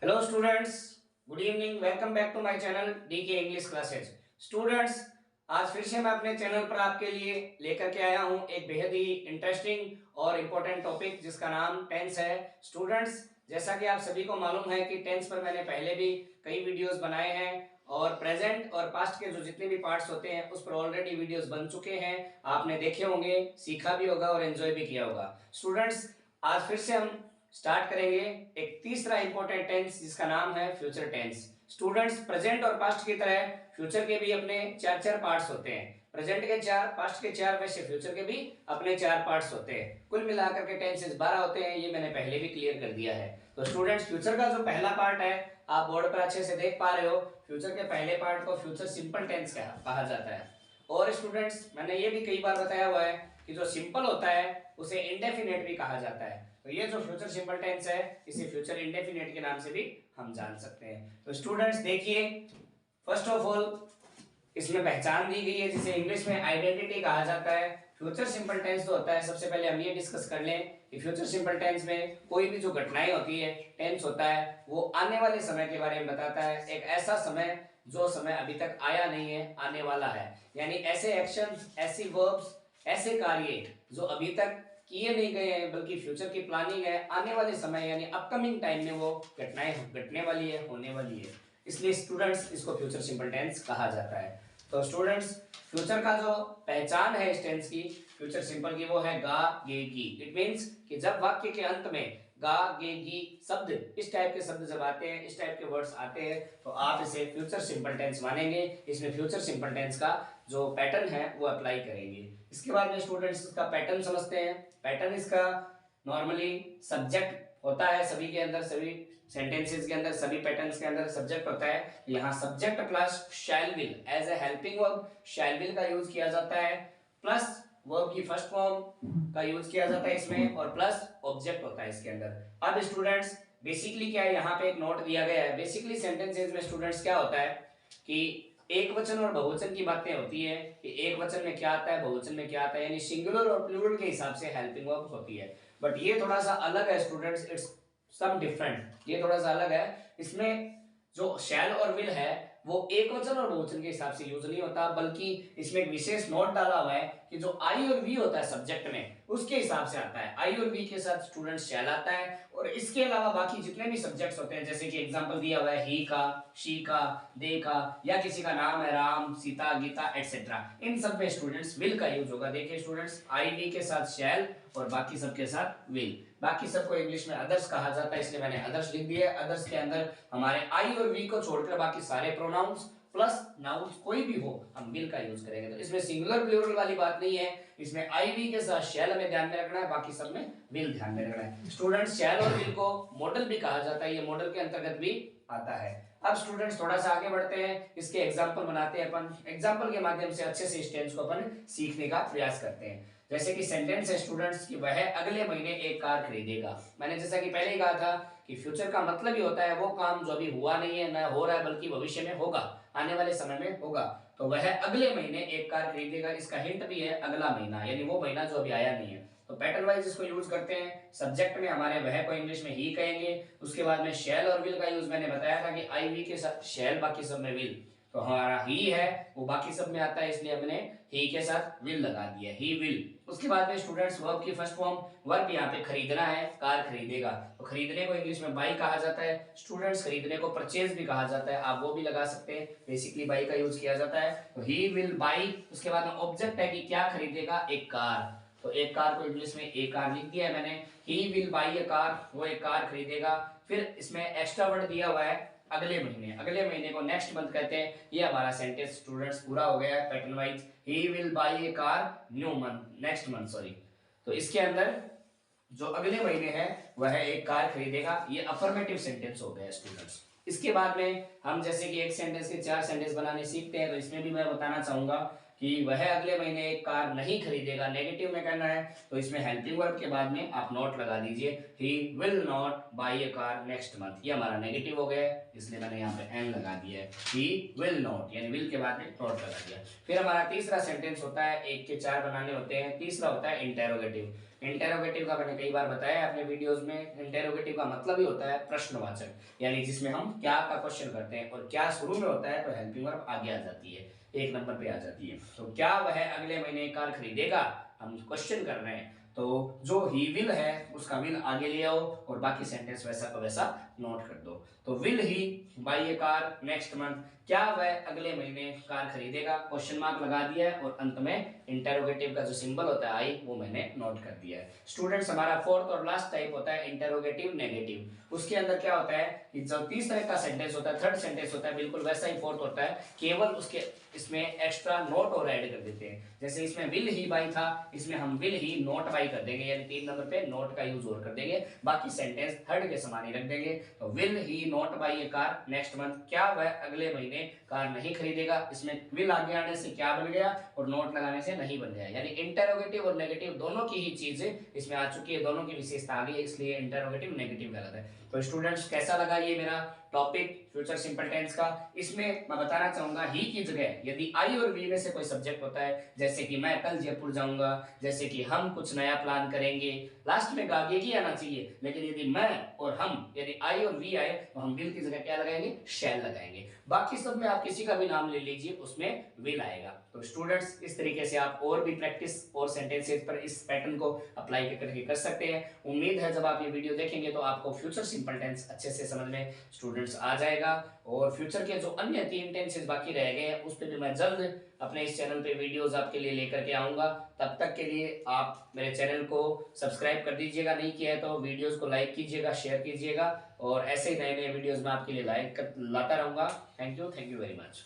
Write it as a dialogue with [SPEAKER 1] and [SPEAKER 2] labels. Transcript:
[SPEAKER 1] Hello students, good evening. Welcome back to my channel DK English classes. Students, आज फिर से मैं अपने चैनल पर आपके लिए लेकर के आया हूं एक बेहद ही इंटरेस्टिंग और इम्पोर्टेंट टॉपिक जिसका नाम टेंस है। स्टूडेंट्स, जैसा कि आप सभी को मालूम है कि टेंस पर मैंने पहले भी कई वीडियोस बनाए हैं और प्रेजेंट और पास्ट के जो जितने भी पार्ट्स होते हैं उस पर ऑलरेडी वीडियोस बन चुके हैं। आपने देखे होंगे, सीखा भी होगा और एंजॉय भी किया होगा। स्टूडेंट्स, आज फिर से हम स्टार्ट करेंगे एक तीसरा इंपॉर्टेंट टेंस जिसका नाम है फ्यूचर टेंस। स्टूडेंट्स, प्रेजेंट और पास्ट की तरह फ्यूचर के भी अपने चार चार पार्ट्स होते हैं। प्रेजेंट के चार, पास्ट के चार, वैसे फ्यूचर के भी अपने चार पार्ट्स होते हैं। कुल मिलाकर के टेंसेस 12 होते हैं, ये मैंने पहले भी क्लियर कर दिया है। तो स्टूडेंट्स, फ्यूचर का जो पहला पार्ट है आप बोर्ड पर अच्छे से देख पा रहे हो। फ्यूचर के पहले पार्ट को फ्यूचर सिंपल टेंस कहा जाता है। और स्टूडेंट्स, मैंने ये भी कई बार बताया हुआ है कि जो सिंपल होता है उसे इंडेफिनेट भी कहा जाता है। तो ये जो फ्यूचर सिंपल टेंस है इसे फ्यूचर इंडेफिनेट के नाम से भी हम जान सकते हैं। तो स्टूडेंट्स देखिए, फर्स्ट ऑफ ऑल इसमें पहचान दी गई है जिसे इंग्लिश में आइडेंटिटी कहा जाता है। फ्यूचर सिंपल टेंस जो होता है, सबसे पहले हम ये डिस्कस कर लें कि फ्यूचर सिंपल टेंस में कोई भी जो घटनाएं होती है, टेंस होता है, वो आने वाले समय के बारे में बताता है। एक ऐसा समय जो समय अभी तक आया नहीं है, आने वाला है। यानी ऐसे एक्शंस, ऐसी वर्ब्स, ऐसे कार्य जो अभी तक किए नहीं गए हैं बल्कि फ्यूचर की प्लानिंग है, आने वाले समय यानी अपकमिंग टाइम में वो घटनाएं घटने वाली है, होने वाली है। इसलिए स्टूडेंट्स इसको फ्यूचर सिंपल टेंस कहा जाता है। तो स्टूडेंट्स, फ्यूचर का जो पहचान है इस टेंस की, फ्यूचर सिंपल की, वो है गा गे गी। इट मींस कि जब वाक्य के अंत में गा गे गी शब्द, इस टाइप के शब्द जब आते हैं, इस टाइप के वर्ड्स आते हैं, तो आप इसे फ्यूचर सिंपल टेंस मानेंगे। इसमें फ्यूचर सिंपल टेंस का जो पैटर्न है वो अप्लाई करेंगे। इसके बाद में स्टूडेंट्स इसका पैटर्न समझते हैं। पैटर्न इसका नॉर्मली सब्जेक्ट होता है, सभी के अंदर, सभी सेंटेंसेस के अंदर, सभी पैटर्न्स के अंदर सब्जेक्ट होता है। यहाँ subject plus shall will as a helping verb, shall will का यूज किया जाता है, प्लस वर्ब की फर्स्ट फॉर्म का यूज किया जाता है इसमें, और प्लस ऑब्जेक्ट होता है इसके अंदर। अब स्टूडेंट्स बेसिकली क्या है, यहाँ पे एक नोट दिया गया है। बेसिकली सेंटेंसेस में स्टूडेंट्स क्या होता है कि एक वचन और बहुवचन की बातें होती है कि एक वचन में क्या आता है, बहुवचन में क्या आता है, यानी सिंगुलर और प्लूरल के हिसाब से हेल्पिंग वर्ब होती है। बट ये थोड़ा सा अलग है स्टूडेंट्स, इट्स सम डिफरेंट। ये थोड़ा सा अलग है। इसमें जो शैल और विल है वो एक वचन और बहुवचन के हिसाब से यूज नहीं होता, बल्कि इसमें एक विशेष नोट डाला हुआ है कि जो आई और वी होता है सब्जेक्ट में, उसके हिसाब से आता है। आई और वी के साथ स्टूडेंट शैल आता है, और इसके अलावा बाकी जितने भी सब्जेक्ट्स होते हैं, जैसे कि एग्जांपल दिया हुआ है ही का, शी का, दे का, या किसी का नाम है राम, सीता, गीता, एटसेट्रा, इन सब में स्टूडेंट्स विल का यूज होगा। देखिए स्टूडेंट्स, आई वी के साथ शैल और बाकी सबके साथ विल। बाकी सबको इंग्लिश में अदर्स कहा जाता है, इसलिए मैंने अदर्स लिख दिया है। अदर्स के अंदर हमारे आई और वी को छोड़कर बाकी सारे प्रोनाउंस प्लस नाउन्स कोई भी हो हम विल का यूज करेंगे। तो इसमें सिंगुलर प्लूरल वाली बात नहीं है। इसमें आई वी के साथ शैल हमें ध्यान में रखना है, बाकी सब में विल ध्यान में रखना है। स्टूडेंट्स, शैल और विल को मॉडल भी कहा जाता है, ये मॉडल के अंतर्गत भी आता है। अब स्टूडेंट्स थोड़ा सा आगे बढ़ते हैं, इसके एग्जाम्पल बनाते हैं अपन। एग्जाम्पल के माध्यम से अच्छे से इस टेंस को अपन सीखने का प्रयास करते हैं। जैसे कि सेंटेंस है स्टूडेंट्स कि वह अगले महीने एक कार खरीदेगा। मैंने जैसा कि पहले ही कहा था कि फ्यूचर का मतलब ही होता है वो काम जो अभी हुआ नहीं है, ना हो रहा है, बल्कि भविष्य में होगा, आने वाले समय में होगा। तो वह अगले महीने एक कार खरीदेगा, इसका हिंट भी है अगला महीना, यानी वो महीना जो अभी आया नहीं है। तो पैटर्न वाइज इसको यूज करते हैं। सब्जेक्ट में हमारे वह को इंग्लिश में ही कहेंगे। उसके बाद में शैल और विल का यूज मैंने बताया था कि आई वी के साथ शैल, बाकी सब में विल। तो हमारा ही है वो बाकी सब में आता है, इसलिए हमने ही के साथ विल लगा दिया, ही विल। उसके बाद में स्टूडेंट्स वर्ब की फर्स्ट फॉर्म, वर्ब यहाँ पे खरीदना है, कार खरीदेगा। तो खरीदने को इंग्लिश में बाई कहा जाता है। स्टूडेंट्स, खरीदने को परचेज भी कहा जाता है, आप वो भी लगा सकते हैं। बेसिकली बाई का यूज किया जाता है। तो ही विल बाई। उसके बाद में ऑब्जेक्ट है कि क्या खरीदेगा, एक कार। तो एक कार को इंग्लिश में एक कार लिख दिया है मैंने। He will by A car, वो एक कार खरीदेगा। फिर इसमें एक्स्ट्रा वर्ड दिया हुआ है अगले महीने। अगले महीने को नेक्स्ट मंथ कहते हैं। ये हमारा सेंटेंस स्टूडेंट्स पूरा हो गया है pattern wise. He will by A car new month, next month sorry. तो इसके अंदर जो अगले महीने है वह एक कार खरीदेगा। ये अफर्मेटिव सेंटेंस हो गया स्टूडेंट्स। इसके बाद में हम जैसे कि एक सेंटेंस के चार सेंटेंस बनाने सीखते हैं, तो इसमें भी मैं बताना चाहूंगा कि वह अगले महीने एक कार नहीं खरीदेगा, नेगेटिव में करना है। तो इसमें हेल्पिंग वर्ब के बाद में आप नॉट लगा दीजिए, he will not by A car next month. ये हमारा नेगेटिव हो गया, इसलिए मैंने यहाँ पे एन लगा दिया है। ही विल नॉट, यानी विल के बाद में नॉट लगा दिया। फिर हमारा तीसरा सेंटेंस होता है, एक के चार बनाने होते हैं। तीसरा होता है इंटेरोगेटिव। इंटेरोगेटिव का मैंने कई बार बताया अपने वीडियोस में, इंटेरोगेटिव का मतलब ही होता है प्रश्नवाचक, यानी जिसमें हम क्या का क्वेश्चन करते हैं और क्या शुरू में होता है तो हेल्पिंग वर्ब आगे आ जाती है, एक नंबर पे आ जाती है। तो क्या वह अगले महीने कार खरीदेगा, हम क्वेश्चन कर रहे हैं, तो जो ही विल है उसका विल आगे ले आओ और बाकी सेंटेंस वैसा का वैसा नोट कर दो। तो will he by A car next month, क्या वह अगले महीने कार खरीदेगा, क्वेश्चन मार्क लगा दिया है और अंत में इंटेरोगेटिव का जो सिंबल होता है आई वो मैंने नोट कर दिया है। स्टूडेंट्स हमारा फोर्थ और लास्ट टाइप होता है इंटेरोगेटिव नेगेटिव। उसके अंदर क्या होता है कि जो तीसरे का सेंटेंस होता है, थर्ड सेंटेंस होता है, बिल्कुल वैसा ही फोर्थ होता है, केवल उसके इसमें एक्स्ट्रा नोट और ऐड कर देते हैं। जैसे इसमें विल ही बाई था, इसमें हम विल ही नोट बाई कर देंगे, यानी 3 नंबर पे नोट का यूज और कर देंगे, बाकी सेंटेंस थर्ड के समान ही रख देंगे। तो will he not by A car next month, क्या वह अगले महीने कार नहीं खरीदेगा, इसमें विल आगे आने से क्या बन गया और नोट लगाने से नहीं बन गया, यानी इंटेरोगेटिव और नेगेटिव दोनों की ही चीज इसमें आ चुकी है, दोनों की विशेषता आ गई है, इसलिए इंटेरोगेटिव नेगेटिव गलत है। तो स्टूडेंट्स कैसा लगा ये मेरा टॉपिक फ्यूचर सिंपल टेंस का। इसमें मैं बताना चाहूंगा ही की जगह यदि आई और वी में से कोई सब्जेक्ट होता है, जैसे कि मैं कल जयपुर जाऊंगा, जैसे कि हम कुछ नया प्लान करेंगे, लास्ट में आगे की आना चाहिए, लेकिन यदि मैं और हम यदि आई और वी आए तो हम विल की जगह क्या लगाएंगे, शैल लगाएंगे। बाकी सब में आप किसी का भी नाम ले लीजिए उसमें विल आएगा। तो स्टूडेंट्स इस तरीके से आप और भी प्रैक्टिस और सेंटेंसेस पर इस पैटर्न को अप्लाई करके कर सकते हैं। उम्मीद है जब आप ये वीडियो देखेंगे तो आपको फ्यूचर सिंपल टेंस अच्छे से समझ में स्टूडेंट्स आ जाएगा, और फ्यूचर के जो अन्य 3 टेंसेस बाकी रह गए हैं उस पर भी मैं जल्द अपने इस चैनल पे वीडियोस आपके लिए लेकर के आऊंगा। तब तक के लिए आप मेरे चैनल को सब्सक्राइब कर दीजिएगा, नहीं किया है तो वीडियोस को लाइक कीजिएगा, शेयर कीजिएगा, और ऐसे ही नए नए वीडियोस मैं आपके लिए लाता रहूंगा। Thank you very much.